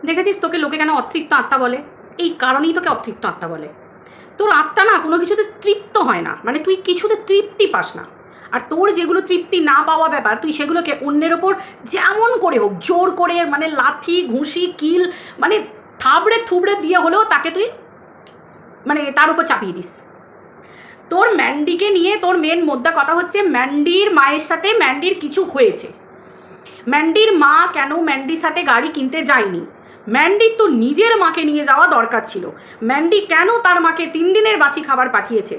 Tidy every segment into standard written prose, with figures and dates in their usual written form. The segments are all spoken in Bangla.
দেখেছিস তোকে লোকে কেন অতৃপ্ত আত্মা বলে? এই কারণেই তোকে অতৃপ্ত আত্মা বলে। তোর আত্মা না কোনো কিছুতে তৃপ্ত হয় না, মানে তুই কিছুতে তৃপ্তি পাস না। আর তোর যেগুলো তৃপ্তি না পাওয়া ব্যাপার, তুই সেগুলোকে অন্যের ওপর যেমন করে হোক জোর করে, মানে লাথি ঘুষি কিল, মানে থাবড়ে থুবড়ে দিয়ে হলেও তাকে তুই মানে তার উপর চাপিয়ে দিস। তোর ম্যান্ডিকে নিয়ে তোর মেন মোদ্দা কথা হচ্ছে ম্যান্ডির মায়ের সাথে ম্যান্ডির কিছু হয়েছে। ম্যান্ডির মা কেন ম্যান্ডির সাথে গাড়ি কিনতে যায়নি? ম্যান্ডির তো নিজের মাকে নিয়ে যাওয়া দরকার ছিল। ম্যান্ডি কেন তার মাকে 3 দিনের বাসি খাবার পাঠিয়েছে?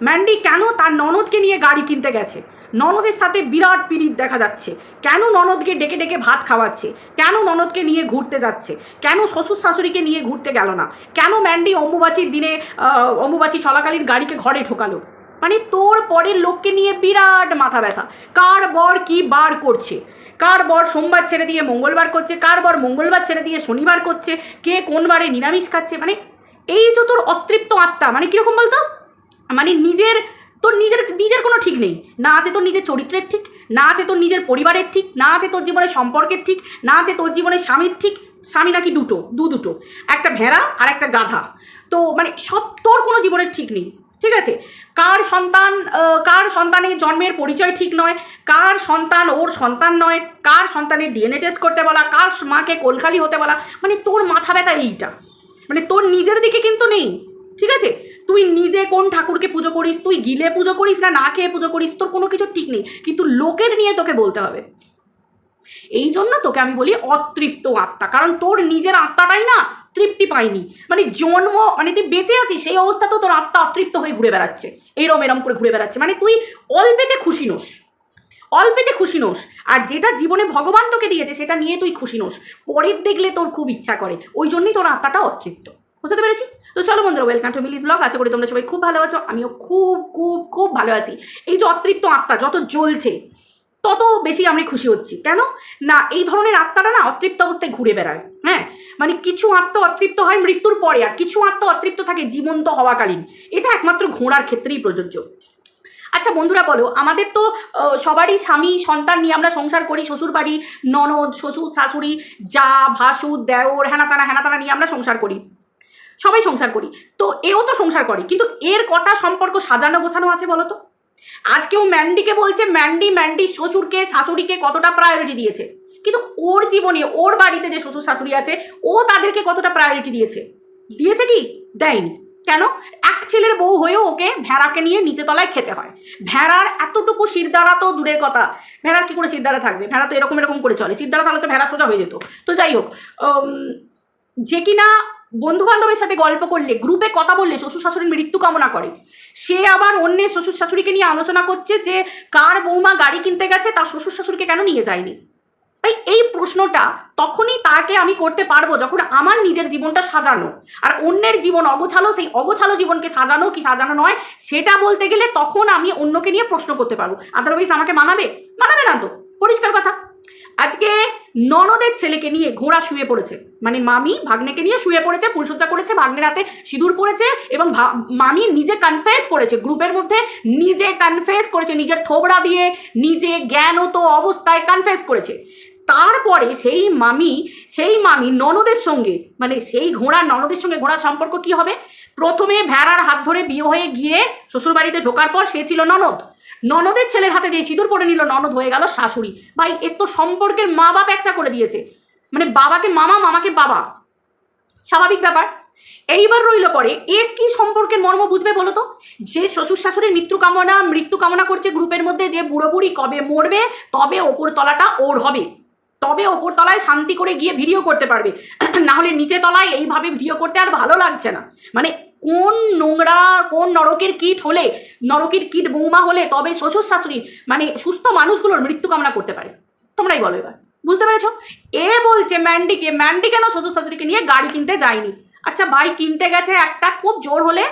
ম্যান্ডি কেন তার ননদকে নিয়ে গাড়ি কিনতে গেছে? ননদের সাথে বিরাট পিরিত দেখা যাচ্ছে। কেন ননদকে ডেকে ডেকে ভাত খাওয়াচ্ছে? কেন ননদকে নিয়ে ঘুরতে যাচ্ছে? কেন শ্বশুর শাশুড়িকে নিয়ে ঘুরতে গেল না? কেন ম্যান্ডি অম্বুবাচীর দিনে অম্বুবাচী চলাকালীন গাড়িকে ঘরে ঢোকালো? মানে তোর পরের লোককে নিয়ে বিরাট মাথা ব্যথা। কার বর কি বার করছে, কার বর সোমবার ছেড়ে দিয়ে মঙ্গলবার করছে, কার বর মঙ্গলবার ছেড়ে দিয়ে শনিবার করছে, কে কোন বারে নিরামিষ খাচ্ছে। মানে এই যে তোর অতৃপ্ত আত্মা, মানে কীরকম বলতো, মানে তোর নিজের কোনো ঠিক নেই। না আছে তোর নিজের চরিত্রের ঠিক, না আছে তোর নিজের পরিবারের ঠিক, না আছে তোর জীবনের সম্পর্কের ঠিক, না আছে তোর জীবনের স্বামীর ঠিক। স্বামী নাকি দুটো, একটা ভেড়া আর একটা গাধা। তো মানে সব তোর কোনো জীবনের ঠিক নেই, ঠিক আছে? কার সন্তানের জন্মের পরিচয় ঠিক নয়, কার সন্তান ওর সন্তান নয়, কার সন্তানের ডিএনএ টেস্ট করতে বলা, কার মাকে কোলখালি হতে বলা। মানে তোর মাথা ব্যথা এইটা, মানে তোর নিজের দিকে কিন্তু নেই, ঠিক আছে? তুই নিজে কোন ঠাকুরকে পুজো করিস, তুই গিলে পুজো করিস না খেয়ে পুজো করিস, তোর কোনো কিছু ঠিক নেই, কিন্তু লোকের নিয়ে তোকে বলতে হবে। এই জন্য তোকে আমি বলি অতৃপ্ত আত্মা, কারণ তোর নিজের আত্মাটাই না তৃপ্তি পায়নি। মানে জন্ম, মানে তুই বেঁচে আছিস সেই অবস্থাতেও তোর আত্মা অতৃপ্ত হয়ে ঘুরে বেড়াচ্ছে, এরম করে ঘুরে বেড়াচ্ছে। মানে তুই অল্পেতে খুশি নোস, আর যেটা জীবনে ভগবান তোকে দিয়েছে সেটা নিয়ে তুই খুশি নোস, পরের দেখলে তোর খুব ইচ্ছা করে, ওই জন্যই তোর আত্মাটা অতৃপ্ত। বুঝতে পেরেছি? তো চলো বন্ধুরা, ওয়েলকাম টু মিলিস ব্লগ। আশা করি তোমরা সবাই খুব ভালো আছো, আমিও খুব খুব খুব ভালো আছি। এই যে অতৃপ্ত আত্মা যত জ্বলছে তত বেশি আমি খুশি হচ্ছি। কেন না, এই ধরনের আত্মারা না অতৃপ্ত অবস্থায় ঘুরে বেড়ায়। হ্যাঁ, মানে কিছু আত্মা অতৃপ্ত হয় মৃত্যুর পরে, আর কিছু আত্মা অতৃপ্ত থাকে জীবন্ত হওয়াকালীন। এটা একমাত্র ঘোড়ার ক্ষেত্রেই প্রযোজ্য। আচ্ছা বন্ধুরা বলো, আমাদের তো সবারই স্বামী সন্তান নিয়ে আমরা সংসার করি, শ্বশুর বাড়ি, ননদ, শ্বশুর শাশুড়ি, যা ভাসুর দেওর, হেনাতানা নিয়ে আমরা সংসার করি, সবাই সংসার করি। তো এও তো সংসার করে, কিন্তু এর কটা সম্পর্ক সাজানো গোছানো আছে বলো তো? আজকেও ম্যান্ডিকে বলছে ম্যান্ডি শ্বশুরকে শাশুড়িকে কতটা প্রায়োরিটি দিয়েছে, কিন্তু ওর জীবনে ওর বাড়িতে যে শ্বশুর শাশুড়ি আছে ও তাদেরকে কতটা প্রায়োরিটি দিয়েছে কি? দেয়নি। কেন? এক ছেলের বউ হয়েও ওকে ভেড়াকে নিয়ে নিচে তলায় খেতে হয়। ভেড়ার এতটুকু শিরদাঁড়া তো দূরের কথা, ভেড়ার কি করে শিরদাঁড়া থাকবে? ভেড়া তো এরকম করে চলে, শিরদাঁড়া তাহলে তো ভেড়া সোজা হয়ে যেত। তো যাই হোক, যে কিনা বন্ধু বান্ধবের সাথে গল্প করলে, গ্রুপে কথা বললে শ্বশুর শাশুড়ির মৃত্যু কামনা করে, সে আবার অন্যের শ্বশুর শাশুড়িকে নিয়ে আলোচনা করছে যে কার বৌমা গাড়ি কিনতে গেছে, তার শ্বশুর শাশুড়িকে কেন নিয়ে যায়নি। এই প্রশ্নটা তখনই তাকে আমি করতে পারবো যখন আমার নিজের জীবনটা সাজানো, আর অন্যের জীবন অগোছালো, সেই অগোছালো জীবনকে সাজানো কি সাজানো নয় সেটা বলতে গেলে তখন আমি অন্যকে নিয়ে প্রশ্ন করতে পারবো। আদারওয়াইজ আমাকে মানাবে না তো, পরিষ্কার কথা। আজকে ননদের ছেলেকে নিয়ে ঘোড়া শুয়ে পড়েছে, মানে মামি ভাগ্নেকে নিয়ে শুয়ে পড়েছে, ফুলসজ্জা করেছে, ভাগ্নের হাতে সিঁদুর পড়েছে, এবং মামি নিজে কনফেস করেছে গ্রুপের মধ্যে, নিজে কনফেস করেছে নিজের থোবড়া দিয়ে, নিজে জ্ঞানত অবস্থায় কনফেস করেছে। তারপরে সেই মামি ননদের সঙ্গে, মানে সেই ঘোড়ার ননদের সঙ্গে ঘোড়ার সম্পর্ক কি হবে? প্রথমে ভেড়ার হাত ধরে বিয়ে হয়ে গিয়ে শ্বশুরবাড়িতে ঢোকার পর সে ছিল ননদের ছেলের হাতে যে সিঁদুর পরে নিল ননদ হয়ে গেল শাশুড়ি। ভাই এর তো সম্পর্কের মা বাপ একসা করে দিয়েছে, মানে বাবাকে মামা, মামাকে বাবা, স্বাভাবিক ব্যাপার। এইবার রইল পরে এর কি সম্পর্কের মর্ম বুঝবে বলো তো? যে শ্বশুর শাশুড়ির মৃত্যু কামনা করছে গ্রুপের মধ্যে, যে বুড়ো বুড়ি কবে মরবে তবে ওপর তলাটা ওর হবে, তবে ওপর তলায় শান্তি করে গিয়ে ভিডিও করতে পারবে, না হলে নিচে তলায় এইভাবে ভিডিও করতে আর ভালো লাগছে না। মানে কোন নোংরা, কোন নরকের কীট হলে, নরকের কীট বৌমা হলে তবে শ্বশুর শাশুড়ি, মানে সুস্থ মানুষগুলোর মৃত্যু কামনা করতে পারে? তোমরাই বলো এবার, বুঝতে পেরেছো? এ বলছে ম্যান্ডি কেন শ্বশুর শাশুড়িকে নিয়ে গাড়ি কিনতে যায়নি। আচ্ছা ভাই, কিনতে গেছে একটা, খুব জোর হলে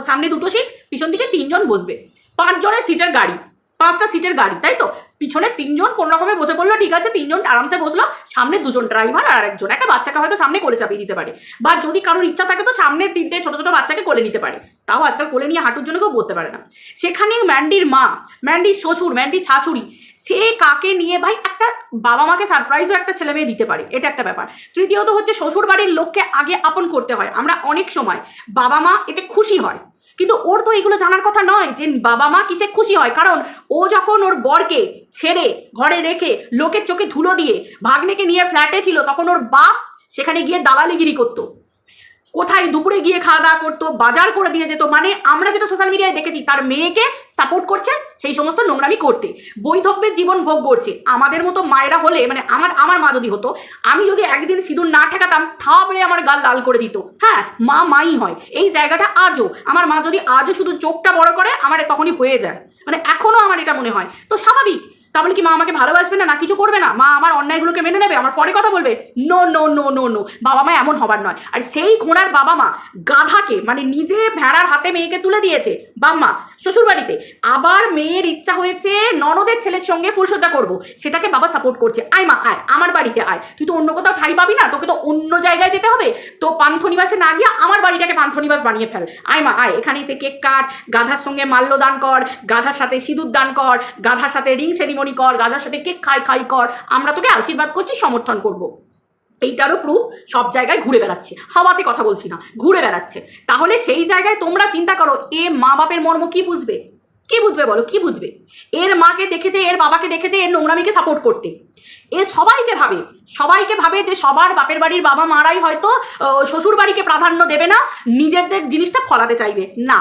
সামনে 2টো সিট, পিছন দিকে 3 জন বসবে, 5 জনের সিটের গাড়ি, 5টা সিটের গাড়ি, তাই তো? পিছনে 3 জন কোনো রকমে বসে পড়লো, ঠিক আছে, 3 জন আরামসে বসলো, সামনে 2 জন ড্রাইভার আর একজন, একটা বাচ্চাকে হয়তো সামনে কোলে চাপিয়ে দিতে পারে, বা যদি কারোর ইচ্ছা থাকে তো সামনে 3টে ছোট ছোট বাচ্চাকে কোলে নিতে পারে। তাও আজকাল কোলে নিয়ে হাঁটুর জন্য কেউ বসতে পারে না। সেখানে ম্যান্ডির মা, ম্যান্ডির শ্বশুর, ম্যান্ডির শাশুড়ি, সে কাকে নিয়ে ভাই একটা বাবা মাকে সারপ্রাইজও একটা ছেলে মেয়ে দিতে পারে, এটা একটা ব্যাপার। তৃতীয়ত হচ্ছে শ্বশুর বাড়ির লোককে আগে আপন করতে হয়। আমরা অনেক সময় বাবা মা এতে খুশি হয়, কিন্তু ওর তো এগুলো জানার কথা নয় যে বাবা মা কিসে খুশি হয়। কারণ ও যখন ওর বরকে ছেড়ে ঘরে রেখে লোকের চোখে ধুলো দিয়ে ভাগ্নেকে নিয়ে ফ্ল্যাটে ছিল, তখন ওর বাপ সেখানে গিয়ে দালালিগিরি করতো, কোথায় দুপুরে গিয়ে খাওয়া দাওয়া করতো, বাজার করে দিয়ে যেত। মানে আমরা যেটা সোশ্যাল মিডিয়ায় দেখেছি, তার মেয়েকে সাপোর্ট করছে সেই সমস্ত নোংরামি করতে, বৈধব্যের জীবন ভোগ করছে। আমাদের মতো মায়েরা হলে, মানে আমার মা যদি হতো, আমি যদি একদিন সিঁদুর না ঠেকাতাম, থাপড়ে আমার গাল লাল করে দিত। হ্যাঁ, মা মাই হয়, এই জায়গাটা আজও আমার মা যদি আজও শুধু চোখটা বড় করে, আমার তখনই হয়ে যায়। মানে এখনও আমার এটা মনে হয়। তো স্বাভাবিক, তাহলে কি মা আমাকে ভালোবাসবে না, না কিছু করবে না? মা আমার অন্যায়গুলোকে মেনে নেবে, আমার পরে কথা বলবে? No no no no no, বাবা মা এমন হবার নয়। আর সেই ঘোড়ার বাবা মা গাধাকে, মানে নিজে ভেড়ার হাতে মেয়েকে তুলে দিয়েছে বাম্মা শ্বশুর বাড়িতে, আবার মেয়ের ইচ্ছা হয়েছে ননদের ছেলের সঙ্গে ফুলসজ্জা করবো, সেটাকে বাবা সাপোর্ট করছে। আয় মা আয়, আমার বাড়িতে আয়, তুই তো অন্য কোথাও ঠাঁই পাবি না, তোকে তো অন্য জায়গায় যেতে হবে, তো পান্থনিবাসে না গিয়ে আমার বাড়িটাকে পান্থনিবাস বানিয়ে ফেল। আয় মা আয়, এখানে এসে কেক কাট, গাধার সঙ্গে মাল্য দান কর, গাধার সাথে সিঁদুর দান কর, গাধার সাথে রিং সেরিমনি কর, গাধার সাথে কেক খাই কর, আমরা তোকে আশীর্বাদ করছি, সমর্থন করব। এইটারও প্রুফ সব জায়গায় ঘুরে বেড়াচ্ছে, হাওয়াতে কথা বলছি না, ঘুরে বেড়াচ্ছে। তাহলে সেই জায়গায় তোমরা চিন্তা করো, এ মা বাপের মর্ম কি বুঝবে? কি বুঝবে বলো, কি বুঝবে? এর মাকে দেখেছে, এর বাবাকে দেখেছে এর নোংরামিকে সাপোর্ট করতে। এ সবাইকে ভাবে যে সবার বাপের বাড়ির বাবা মারাই হয়তো শ্বশুর বাড়িকে প্রাধান্য দেবে না, নিজেদের জিনিসটা ফলাতে চাইবে না।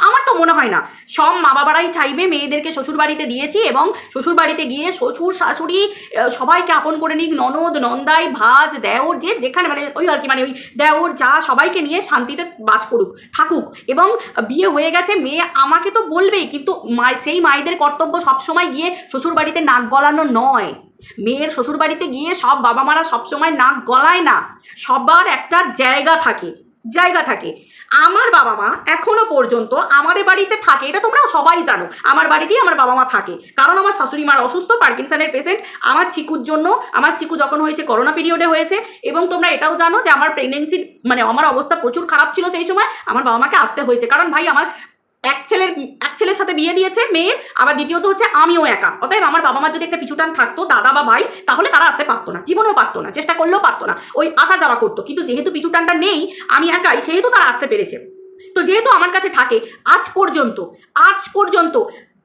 আমার তো মনে হয় না সব মা বাবারাই চাইবে মেয়েদেরকে শ্বশুর বাড়িতে দিয়েছি এবং শ্বশুর বাড়িতে গিয়ে শ্বশুর শাশুড়ি সবাইকে আপন করে নিক, ননদ নন্দাই ভাজ দেওর যে যেখানে, মানে ওই আর কি, মানে ওই দেওর যা সবাইকে নিয়ে শান্তিতে বাস করুক, থাকুক। এবং বিয়ে হয়ে গেছে, মেয়ে আমাকে তো বলবেই, কিন্তু সেই মায়েদের কর্তব্য সবসময় গিয়ে শ্বশুর বাড়িতে নাক গলানো নয়। মেয়ের শ্বশুর বাড়িতে গিয়ে সব বাবা মারা সবসময় নাক গলায় না, সবার একটা জায়গা থাকে। আমার বাবা মা এখনো পর্যন্ত আমাদের বাড়িতে থাকে, এটা তোমরা সবাই জানো, আমার বাড়িতেই আমার বাবা মা থাকে। কারণ আমার শাশুড়ি মার অসুস্থ, পার্কিনসনের পেশেন্ট। আমার চিকুর জন্য, আমার চিকু যখন হয়েছে করোনা পিরিয়ডে হয়েছে, এবং তোমরা এটাও জানো যে আমার প্রেগনেন্সি, মানে আমার অবস্থা প্রচুর খারাপ ছিল সেই সময়, আমার বাবা মাকে আসতে হয়েছে। কারণ ভাই আমার এক ছেলের সাথে বিয়ে দিয়েছে মেয়ের, আবার দ্বিতীয়ত হচ্ছে আমিও একা। অতএব আমার বাবা মার যদি একটা পিছুটান থাকতো, দাদা বা ভাই, তাহলে তারা আসতে পারতো না, জীবনেও পারতো না, চেষ্টা করলেও পারতো না, ওই আসা যাওয়া করতো। কিন্তু যেহেতু পিছুটানটা নেই, আমি একাই, সেহেতু তারা আসতে পেরেছে। তো যেহেতু আমার কাছে থাকে, আজ পর্যন্ত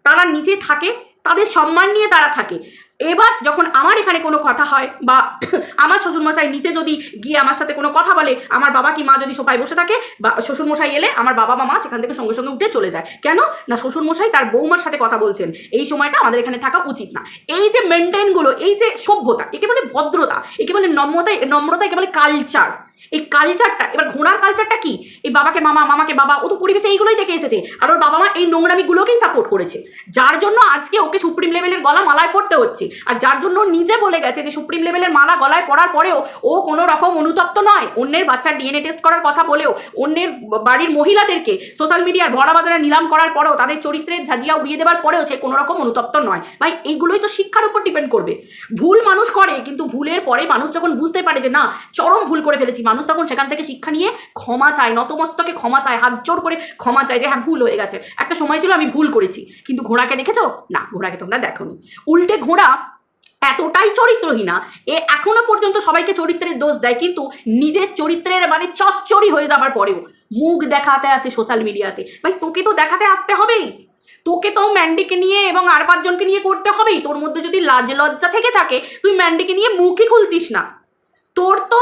তারা নিচে থাকে, তাদের সম্মান নিয়ে তারা থাকে। এবার যখন আমার এখানে কোনো কথা হয়, বা আমার শ্বশুরমশাই নিচে যদি গিয়ে আমার সাথে কোনো কথা বলে, আমার বাবা কি মা যদি সোফায় বসে থাকে, বা শ্বশুরমশাই এলে আমার বাবা বা মা সেখান থেকে সঙ্গে সঙ্গে উঠে চলে যায়। কেন না, শ্বশুরমশাই তার বৌমার সাথে কথা বলছেন, এই সময়টা আমাদের এখানে থাকা উচিত না। এই যে মেনটেনগুলো, এই যে সভ্যতা, একে বলে ভদ্রতা, একে বলে নম্রতা, একে বলে কালচার। এই কালচারটা, এবার ঘোড়ার কালচারটা কি? এই বাবাকে মামা, মামাকে বাবা, ও তো পরিবেশে এইগুলোই দেখে এসেছে, আর ওর বাবা মা এই নোংরামিগুলোকেই সাপোর্ট করেছে, যার জন্য আজকে ওকে সুপ্রিম লেভেলের গলা মালায় পড়তে হচ্ছে। আর যার জন্য নিজে বলে গেছে যে সুপ্রিম লেভেলের মালা গলায় পড়ার পরেও ও কোনো রকম অনুতপ্ত নয়। অন্যের বাচ্চার ডিএনএ টেস্ট করার কথা বলেও, অন্যের বাড়ির মহিলাদেরকে সোশ্যাল মিডিয়ার ভরা বাজারে নিলাম করার পরেও, তাদের চরিত্রের ঝাঁঝিয়া উড়িয়ে দেওয়ার পরেও সে কোনো রকম অনুতপ্ত নয়। ভাই এইগুলোই তো শিক্ষার উপর ডিপেন্ড করবে। ভুল মানুষ করে, কিন্তু ভুলের পরে মানুষ যখন বুঝতে পারে যে না, চরম ভুল করে ফেলেছি, মানুষ তখন সেখান থেকে শিক্ষা নিয়ে ক্ষমা চায়, নতমস্তকে ক্ষমা চায়, হাত জোর করে ক্ষমা চায় যে হ্যাঁ ভুল হয়ে গেছে, একটা সময় ছিল আমি ভুল করেছি। কিন্তু ঘোড়াকে দেখেছো? না, ঘোড়াকে তোমরা দেখোনি। উল্টে ঘোড়া এতটাই চরিত্রহীনা, এ এখনো পর্যন্ত সবাইকে চরিত্রের দোষ দেয়, কিন্তু নিজের চরিত্রের মানে চচ্চড়ি হয়ে যাবার পরেও মুখ দেখাতে আসে সোশ্যাল মিডিয়াতে। ভাই তোকে তো দেখাতে আসতে হবেই, তোকে তো ম্যান্ডিকে নিয়ে এবং আর 5 জনকে নিয়ে করতে হবেই। তোর মধ্যে যদি লাজ লজ্জা থেকে থাকে, তুই ম্যান্ডিকে নিয়ে মুখই খুলতিস না। তোর তো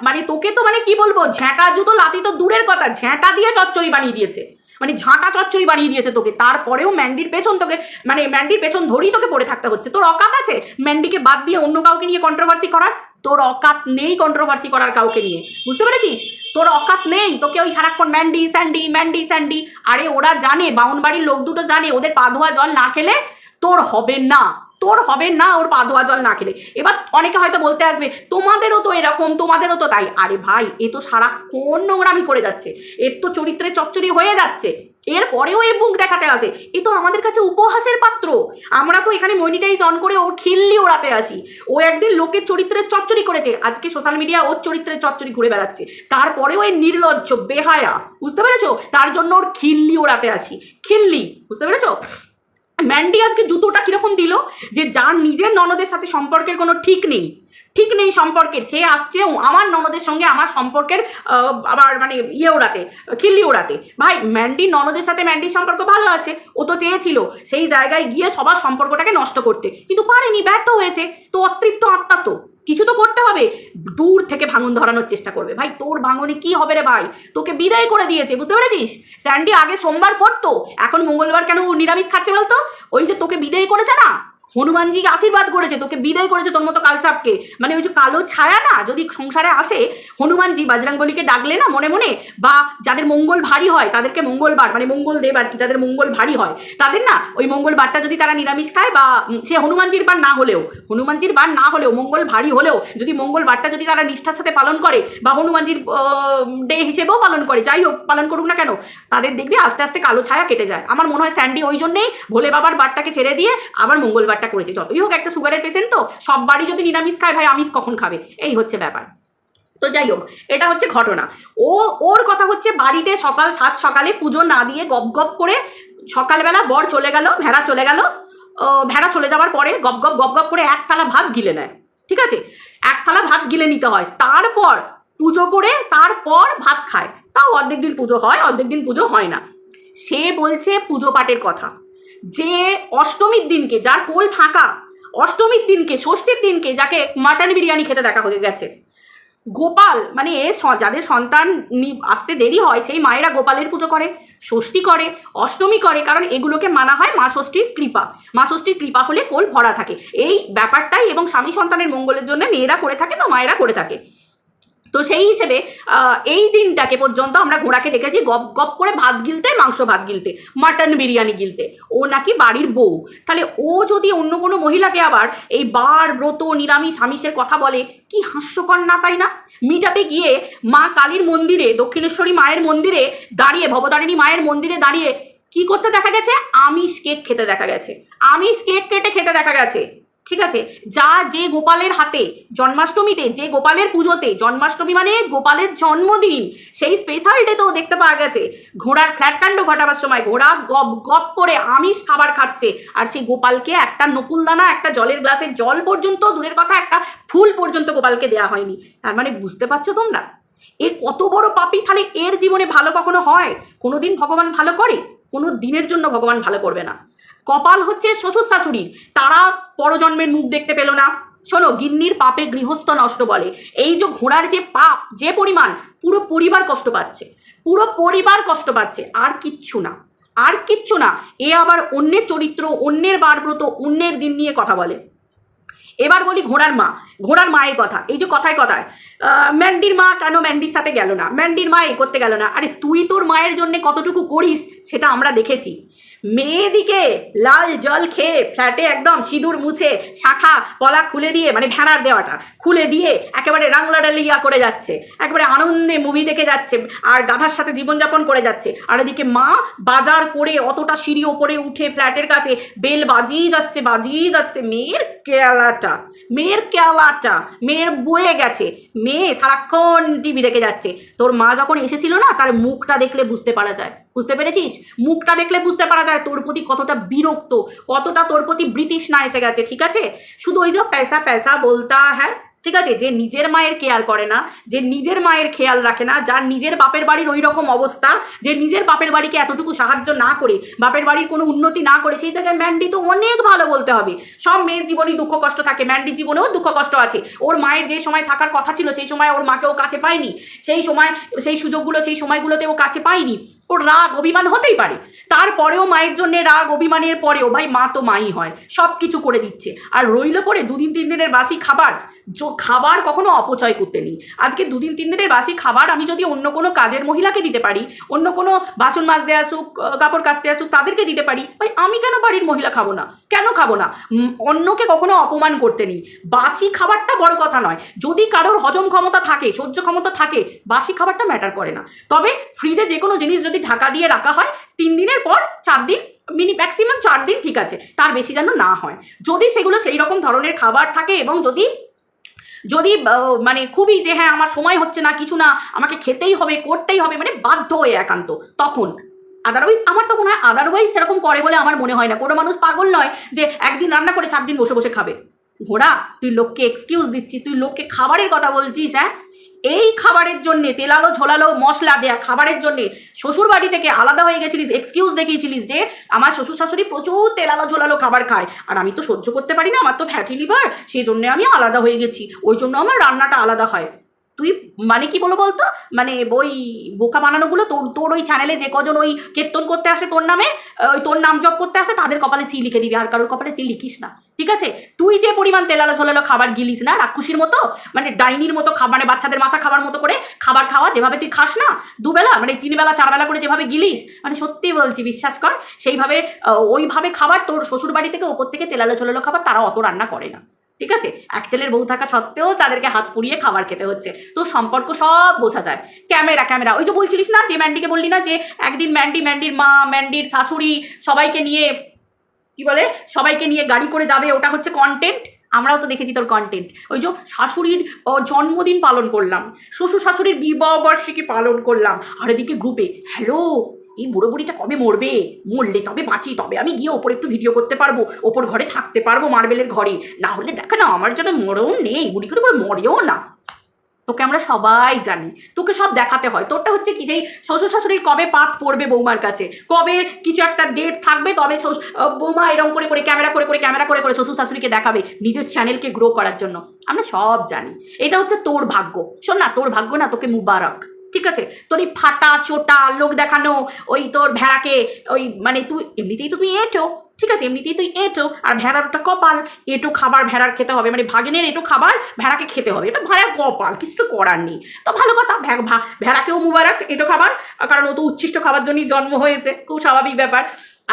মানে তোকে তো মানে কি বলবো, ঝ্যাঁটা জুতো লাতি তো দূরের কথা, ঝ্যাঁটা দিয়ে চচ্চড়ি বানিয়ে দিয়েছে, মানে ঝাঁটা চচ্চড়ি বানিয়ে দিয়েছে তোকে। তারপরেও ম্যান্ডির পেছন তোকে, মানে ম্যান্ডির পেছন ধরেই তোকে পড়ে থাকতে হচ্ছে। তোর অকাত আছে ম্যান্ডিকে বাদ দিয়ে অন্য কাউকে নিয়ে কন্ট্রোভার্সি করার? তোর অকাত নেই কন্ট্রোভার্সি করার কাউকে নিয়ে, বুঝতে পেরেছিস? তোর অকাত নেই। তোকে ওই সারাক্ষণ ম্যান্ডি স্যান্ডি, আরে ওরা জানে, বাউনবাড়ির লোক দুটো জানে, ওদের পা ধোয়া জল না খেলে তোর হবে না, ওর পা ধোয়া জল না খেলে। এবার অনেকে হয়তো বলতে আসবে তোমাদেরও তো এরকম, তোমাদেরও তো তাই। আরে ভাই, এ তো সারাক্ষণ নোংরামি করে যাচ্ছে, এর তো চরিত্রে চচ্চড়ি হয়ে যাচ্ছে, এরপরেও এই মুখ দেখাতে আসে। এ তো আমাদের কাছে উপহাসের পাত্র। আমরা তো এখানে মনিটাইজ অন করে ওর খিল্লি ওড়াতে আসি। ও একদিন লোকের চরিত্রের চচ্চড়ি করেছে, আজকে সোশ্যাল মিডিয়া ওর চরিত্রের চচ্চড়ি ঘুরে বেড়াচ্ছে। তারপরেও এই নির্লজ্জ বেহায়া, বুঝতে পেরেছো? তার জন্য ওর খিল্লি ওড়াতে আসি, খিল্লি, বুঝতে পেরেছো? ম্যান্ডি আজকে জুতোটা কীরকম দিল, যে যার নিজের ননদের সাথে সম্পর্কের কোনো ঠিক নেই সম্পর্কের, সে আসছে আমার ননদের সঙ্গে আমার সম্পর্কের আবার মানে ওড়াতে, খিল্লি ওড়াতে। ভাই ম্যান্ডির ননদের সাথে ম্যান্ডির সম্পর্ক ভালো আছে, ও তো চেয়েছিল সেই জায়গায় গিয়ে সবার সম্পর্কটাকে নষ্ট করতে, কিন্তু পারেনি, ব্যর্থ হয়েছে। তো অতৃপ্ত আত্মা তো কিছু তো করতে হবে, দূর থেকে ভাঙন ধরানোর চেষ্টা করবে। ভাই তোর ভাঙনে কি হবে রে ভাই, তোকে বিদায় করে দিয়েছে, বুঝতে পেরেছিস? স্যান্ডি আগে সোমবার করতো, এখন মঙ্গলবার কেন নিরামিষ খাচ্ছে বলতো? ওই যে তোকে বিদায় করেছে না, হনুমানজিকে আশীর্বাদ করেছে, তোকে বিদায় করেছে তোর মতো কালসাপকে, মানে ওই যে কালো ছায়া না যদি সংসারে আসে, হনুমানজি বজরংবলীকে ডাকলে না মনে মনে, বা যাদের মঙ্গল ভারী হয় তাদেরকে মঙ্গলবার মানে মঙ্গলদেব আর কি, যাদের মঙ্গল ভারী হয় তাদের না ওই মঙ্গলবারটা যদি তারা নিরামিষ খায়, বা সে হনুমানজির বার না হলেও মঙ্গল ভারী হলেও যদি মঙ্গলবারটা যদি তারা নিষ্ঠার সাথে পালন করে, বা হনুমানজির ডে হিসেবেও পালন করে, যাই হোক পালন করুক না কেন, তাদের দেখবি আস্তে আস্তে কালো ছায়া কেটে যায়। আমার মনে হয় স্যান্ডি ওই জন্যেই ভোলে বাবার বারটাকে ছেড়ে দিয়ে আবার মঙ্গলবার করেছে। যতই হোক একটা সুগারের পেশেন্ট তো, সব বাড়ি যদি নিরামিষ খায় ভাই আমিষ কখন খাবে, এই হচ্ছে ব্যাপার। তো যাই হোক, এটা হচ্ছে ঘটনা। ওর কথা হচ্ছে বাড়িতে সকালে পুজো না দিয়ে গপ গপ করে সকালবেলা বর চলে গেল, ভেড়া চলে গেল, ভেড়া চলে যাওয়ার পরে গপ গপ করে এক থালা ভাত গিলে নেয়, ঠিক আছে? এক থালা ভাত গিলে নিতে হয়, তারপর পুজো করে তারপর ভাত খায়। তাও অর্ধেক দিন পুজো হয়, অর্ধেক দিন পুজো হয় না। সে বলছে পুজো পাঠের কথা, যে অষ্টমীর দিনকে যার কোল ফাঁকা, অষ্টমীর দিনকে ষষ্ঠীর দিনকে যাকে মাটন বিরিয়ানি খেতে দেখা হয়ে গেছে, গোপাল মানে যাদের সন্তান আসতে দেরি হয় সেই মায়েরা গোপালের পুজো করে, ষষ্ঠী করে, অষ্টমী করে, কারণ এগুলোকে মানা হয় মা ষষ্ঠীর কৃপা। মা ষষ্ঠীর কৃপা হলে কোল ভরা থাকে, এই ব্যাপারটাই, এবং স্বামী সন্তানের মঙ্গলের জন্য মেয়েরা করে থাকে বা মায়েরা করে থাকে। তো সেই হিসেবে এই দিনটাকে পর্যন্ত আমরা ঘোড়াকে দেখেছি গপ গপ করে ভাত গিলতে, মাংস ভাত গিলতে, মাটন বিরিয়ানি গিলতে। ও নাকি বাড়ির বউ, তাহলে ও যদি অন্য কোনো মহিলাকে আবার এই বার ব্রত নিরামিষ আমিষের কথা বলে, কি হাস্যকর না তাই না? মিটআপে গিয়ে মা কালীর মন্দিরে, দক্ষিণেশ্বরী মায়ের মন্দিরে দাঁড়িয়ে, ভবতারিণী মায়ের মন্দিরে দাঁড়িয়ে কি করতে দেখা গেছে? আমিষ কেক খেতে দেখা গেছে, আমিষ কেক কেটে খেতে দেখা গেছে, ঠিক আছে? যে গোপালের হাতে জন্মাষ্টমীতে, যে গোপালের পুজোতে, জন্মাষ্টমী মানে গোপালের জন্মদিন, সেই স্পেশাল ডেতেও দেখতে পাওয়া গেছে ঘোড়ার ফ্ল্যাটকাণ্ড ঘটাবার সময় ঘোড়া গপ গপ করে আমিষ খাবার খাচ্ছে, আর সেই গোপালকে একটা নকুলদানা, একটা জলের গ্লাসের জল পর্যন্ত দূরের কথা, একটা ফুল পর্যন্ত গোপালকে দেওয়া হয়নি। তার মানে বুঝতে পারছো তোমরা এ কত বড় পাপী? তাহলে এর জীবনে ভালো কখনো হয়? কোনোদিন ভগবান ভালো করে? কোনো দিনের জন্য ভগবান ভালো করবে না। কপাল হচ্ছে শ্বশুর শাশুড়ির, তারা পরজন্মের মুখ দেখতে পেল না। শোনো, গিন্নির পাপে গৃহস্থ নষ্ট বলে। এই যে ঘোড়ার যে পাপ, যে পরিমাণ, পুরো পরিবার কষ্ট পাচ্ছে, পুরো পরিবার কষ্ট পাচ্ছে, আর কিচ্ছু না, আর কিচ্ছু না। এ আবার অন্যের চরিত্র, অন্যের বারব্রত, অন্যের দিন নিয়ে কথা বলে। এবার বলি ঘোড়ার মা, ঘোড়ার মায়ের কথা। এই যে কথায় কথায় ম্যান্ডির মা কেন ম্যান্ডির সাথে গেল না, ম্যান্ডির মা এই করতে গেল না, আরে তুই তোর মায়ের জন্য কতটুকু করিস সেটা আমরা দেখেছি। মেয়েদিকে লাল জল খেয়ে ফ্ল্যাটে একদম সিঁদুর মুছে শাখা পলা খুলে দিয়ে, মানে ভেড়ার দেওয়াটা খুলে দিয়ে একেবারে রাংলাডালিয়া করে যাচ্ছে, একেবারে আনন্দে মুভি দেখে যাচ্ছে, আর গাধার সাথে জীবনযাপন করে যাচ্ছে। আর এদিকে মা বাজার করে অতটা সিঁড়ি ওপরে উঠে ফ্ল্যাটের কাছে বেল বাজিয়ে যাচ্ছে। মেয়ের কেলাটা মেয়ের বয়ে গেছে, মেয়ে সারাক্ষণ টিভি দেখে যাচ্ছে। তোর মা যখন এসেছিল না, তার মুখটা দেখলে বুঝতে পারা যায়, বুঝতে পেরেছিস? মুখটা দেখলে বুঝতে পারা যায় তোর প্রতি কতটা বিরক্ত, কতটা তোর প্রতি ব্রিটিশ না এসে গেছে, ঠিক আছে? শুধু ওই যে পয়সা পয়সা বলতা হ্যাঁ, ঠিক আছে? যে নিজের মায়ের কেয়ার করে না, যে নিজের মায়ের খেয়াল রাখে না, যার নিজের বাপের বাড়ির ওই রকম অবস্থা, যে নিজের বাপের বাড়িকে এতটুকু সাহায্য না করে, বাপের বাড়ির কোনো উন্নতি না করে, সেই জায়গায় ম্যান্ডি তো অনেক ভালো বলতে হবে। সব মেয়ের জীবনেই দুঃখ কষ্ট থাকে, ম্যান্ডির জীবনেও দুঃখ কষ্ট আছে। ওর মায়ের যে সময় থাকার কথা ছিল সেই সময় ওর মাকে ও কাছে পায়নি, সেই সময় সেই সুযোগগুলো সেই সময়গুলোতে ও কাছে পায়নি। ওর রাগ অভিমান হতেই পারে, তারপরেও মায়ের জন্য রাগ অভিমানের পরেও ভাই মা তো মাই হয়, সব কিছু করে দিচ্ছে। আর রইল পরে 2-3 দিনের বাসি খাবার কখনো অপচয় করতে নেই। আজকে 2-3 দিনের বাসি খাবার আমি যদি অন্য কোনো কাজের মহিলাকে দিতে পারি, অন্য কোনো বাসন মাজতে আসুক, কাপড় কাচতে আসুক, তাদেরকে দিতে পারি, ভাই আমি কেন বাড়ির মহিলা খাবো না? কেন খাবো না? অন্যকে কখনো অপমান করতে নেই। বাসি খাবারটা বড় কথা নয়, যদি কারোর হজম ক্ষমতা থাকে, সহ্য ক্ষমতা থাকে, বাসি খাবারটা ম্যাটার করে না। তবে ফ্রিজে যে কোনো জিনিস যদি ঢাকা দিয়ে রাখা হয় 3 দিনের পর 4 দিন, ম্যাক্সিমাম 4 দিন ঠিক আছে, তার বেশি যেন না হয়। যদি সেগুলো সেই রকম ধরনের খাবার থাকে, এবং যদি মানে খুবই যে হ্যাঁ আমার সময় হচ্ছে না, কিছু না, আমাকে খেতেই হবে, করতেই হবে, মানে বাধ্য হয়ে একান্ত, তখন আদারওয়াইজ আমার তো মনে হয় আদারওয়াইজ সেরকম করে বলে আমার মনে হয় না। কোনো মানুষ পাগল নয় যে একদিন রান্না করে 4 দিন বসে বসে খাবে। ঘোড়া, তুই লোককে এক্সকিউজ দিচ্ছিস, তুই লোককে খাবারের কথা বলছিস। হ্যাঁ, এই খাবারের জন্যে তেলালো ঝোলালো মশলা দেয়া খাবারের জন্যে শ্বশুর বাড়ি থেকে আলাদা হয়ে গেছিলিস, এক্সকিউজ দেখিয়েছিলিস যে আমার শ্বশুর শাশুড়ি প্রচুর তেলালো ঝোলালো খাবার খায় আর আমি তো সহ্য করতে পারি না, আমার তো ফ্যাটি লিভার, সেই জন্য আমি আলাদা হয়ে গেছি, ওই জন্য আমার রান্নাটা আলাদা হয়। তুই মানে কি বলতো, মানে ওই বোকা বানানোগুলো তোর তোর ওই চ্যানেলে যে কজন ওই কীর্তন করতে আসে তোর নামে, ওই তোর নাম জপ করতে আসে, তাদের কপালে সি লিখে দিবি, আর কারোর কপালে সি লিখিস না, ঠিক আছে? তুই যে পরিমাণ তেলালো ঝোলালো খাবার গিলিস না, রাক্ষসীর মতো, মানে ডাইনির মতো মানে বাচ্চাদের মাথা খাবার মতো করে খাবার খাওয়া, যেভাবে তুই খাস না দুবেলা, মানে 3 বেলা 4 বেলা করে যেভাবে গিলিস, মানে সত্যি বলছি বিশ্বাস কর, সেইভাবে ওইভাবে খাবার তোর শ্বশুর বাড়ি থেকে ওপর থেকে তেলালো ঝোলালো খাবার তারা অত রান্না করে না, ঠিক আছে? এক ছেলের বউ থাকা সত্ত্বেও তাদেরকে হাত পুড়িয়ে খাবার খেতে হচ্ছে। তো সম্পর্ক সব বোঝা যায়। ক্যামেরা ওই যে বলছিলিস না, যে ম্যান্ডিকে বললি না যে একদিন ম্যান্ডির মা, ম্যান্ডির শাশুড়ি সবাইকে নিয়ে কি বলে, সবাইকে নিয়ে গাড়ি করে যাবে, ওটা হচ্ছে কন্টেন্ট। আমরাও তো দেখেছি তোর কন্টেন্ট। ওই যে শাশুড়ির জন্মদিন পালন করলাম, শ্বশুর শাশুড়ির বিবাহ বার্ষিকী পালন করলাম, আর এদিকে গ্রুপে হ্যালো এই বুড়ো বুড়িটা কবে মরবে, মরলে তবে বাঁচি, তবে আমি গিয়ে ওপর একটু ভিডিও করতে পারবো, ওপর ঘরে থাকতে পারবো মার্বেলের ঘরে, না হলে দেখে না আমার যেন মরেও নেই, বুড়ি করে মরেও না। তোকে আমরা সবাই জানি, তোকে সব দেখাতে হয়। তোরটা হচ্ছে কি, সেই শ্বশুর শাশুড়ির কবে পাত পড়বে বৌমার কাছে, কবে কিছু একটা ডেট থাকবে, তবে বৌমা এরকম করে ক্যামেরা করে শ্বশুর শাশুড়িকে দেখাবে নিজের চ্যানেলকে গ্রো করার জন্য। আমরা সব জানি, এটা হচ্ছে তোর ভাগ্য। শোন না, তোর ভাগ্য না, তোকে মুবারক, ঠিক আছে? তোর এই ফাটা চোটা লোক দেখানো, ওই তোর ভেড়াকে ওই মানে তুই এমনিতেই তো তুই এঁটো, ঠিক আছে? এমনিতেই তুই এঁটো, আর ভেড়ার ওটা কপাল, এঁটো খাবার ভেড়ার খেতে হবে, মানে ভাগিনের এঁটো খাবার ভেড়াকে খেতে হবে, এটা ভেড়ার কপাল, কিছু করার নেই। তো ভালো কথা, ভেড়াকেও মুবারক এঁটো খাবার, কারণ ও তো উচ্ছিষ্ট খাবার জন্যই জন্ম হয়েছে, খুব স্বাভাবিক ব্যাপার।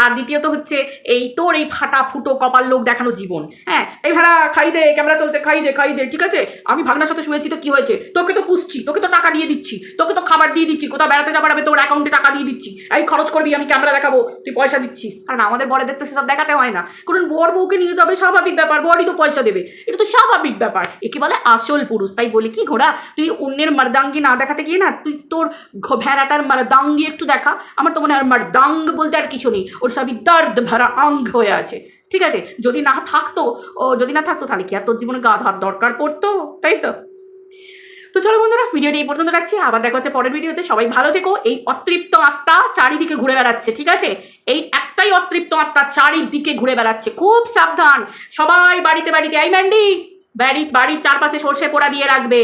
আর দ্বিতীয়ত হচ্ছে এই তোর এই ফাটা ফুটো কপাল লোক দেখানো জীবন। হ্যাঁ, এই ভেড়া খাই দে, ক্যামেরা চলছে, খাই দে, ঠিক আছে? আমি ভাগনার সাথে শুয়েছি তো কি হয়েছে, তোকে তো পুষছি, তোকে তো টাকা দিয়ে দিচ্ছি, তোকে তো খাবার দিয়ে দিচ্ছি, কোথাও বেড়াতে যাবার হবে তোর অ্যাকাউন্টে টাকা দিয়ে দিচ্ছি, এই খরচ করবি, আমি ক্যামেরা দেখাবো, তুই পয়সা দিচ্ছিস। কারণ আমাদের বড়দের তো সেসব দেখাতে হয় না, কারণ বর বউকে নিয়ে যাবে স্বাভাবিক ব্যাপার, বরই তো পয়সা দেবে, এটা তো স্বাভাবিক ব্যাপার, একে বলে আসল পুরুষ। তাই বলি কি ঘোড়া, তুই অন্যের মারদাঙ্গি না দেখাতে গিয়ে না, তুই তোর ভেড়াটার মারদাঙ্গি একটু দেখা। আমার তো মনে হয় মারদাঙ্গ বলতে আর কিছু নেই, ওর সবই দর্দ ভরা অঙ্গ হয়ে আছে, ঠিক আছে? যদি না থাকতো তাহলে কি আর তোর জীবনে গা ধর দরকার পড়তো? তাই তো। তো চলো বন্ধুরা, ভিডিওটা এই পর্যন্ত রাখছি, আবার দেখা হচ্ছে পরের ভিডিওতে। সবাই ভালো থেকো। এই অতৃপ্ত আত্মা চারিদিকে ঘুরে বেড়াচ্ছে, ঠিক আছে? এই একটাই অতৃপ্ত আত্মা চারিদিকে ঘুরে বেড়াচ্ছে, খুব সাবধান। সবাই বাড়িতে এই ম্যান্ডি বাড়ির চারপাশে সর্ষে পোড়া দিয়ে রাখবে,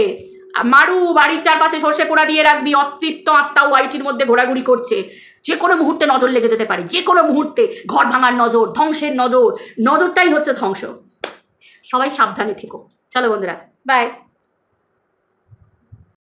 মারু বাড়ির চারপাশে সর্ষে পোড়া দিয়ে রাখবি। অতৃপ্ত আত্মা ওয়াইটির মধ্যে ঘোরাঘুরি করছে, যে কোনো মুহূর্তে নজর লেগে যেতে পারে, যে কোনো মুহূর্তে ঘর ভাঙার নজর, ধ্বংসের নজরটাই হচ্ছে ধ্বংস। সবাই সাবধানে থেকো। চলো বন্ধুরা, বাই।